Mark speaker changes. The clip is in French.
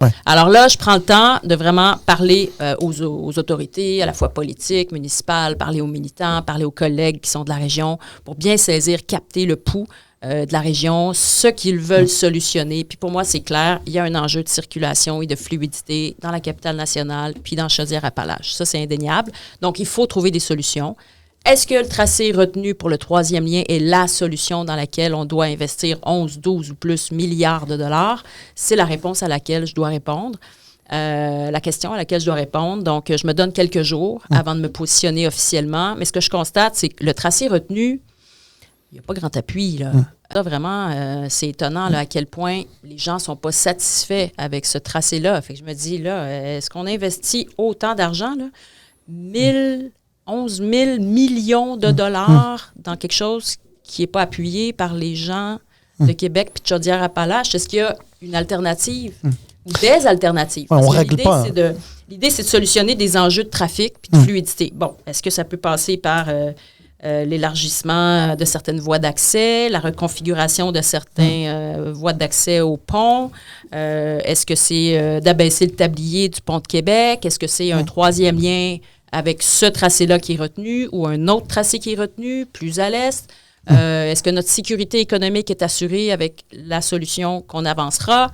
Speaker 1: Ouais.
Speaker 2: Alors là, je prends le temps de vraiment parler aux autorités, à la fois politiques, municipales, parler aux militants, parler aux collègues qui sont de la région pour bien saisir, capter le pouls de la région, ce qu'ils veulent solutionner. Puis pour moi, c'est clair, il y a un enjeu de circulation et de fluidité dans la capitale nationale puis dans Chaudière-Appalaches. Ça, c'est indéniable. Donc, il faut trouver des solutions. Est-ce que le tracé retenu pour le troisième lien est la solution dans laquelle on doit investir 11, 12 ou plus milliards de dollars? C'est la réponse à laquelle je dois répondre. La question à laquelle je dois répondre. Donc, je me donne quelques jours avant de me positionner officiellement. Mais ce que je constate, c'est que le tracé retenu, il n'y a pas grand appui, là. Ça, vraiment, c'est étonnant là, à quel point les gens ne sont pas satisfaits avec ce tracé-là. Fait que je me dis, là, est-ce qu'on investit autant d'argent, là? 11 000 millions de dollars dans quelque chose qui n'est pas appuyé par les gens de Québec puis de Chaudière-Appalaches? Est-ce qu'il y a une alternative ou des alternatives?
Speaker 1: Ouais,
Speaker 2: Parce
Speaker 1: on
Speaker 2: que
Speaker 1: règle pas.
Speaker 2: l'idée, c'est de solutionner des enjeux de trafic puis de fluidité. Bon, est-ce que ça peut passer par l'élargissement de certaines voies d'accès, la reconfiguration de certaines voies d'accès au pont? Est-ce que c'est d'abaisser le tablier du pont de Québec? Est-ce que c'est un troisième lien avec ce tracé-là qui est retenu ou un autre tracé qui est retenu, plus à l'est? Est-ce que notre sécurité économique est assurée avec la solution qu'on avancera?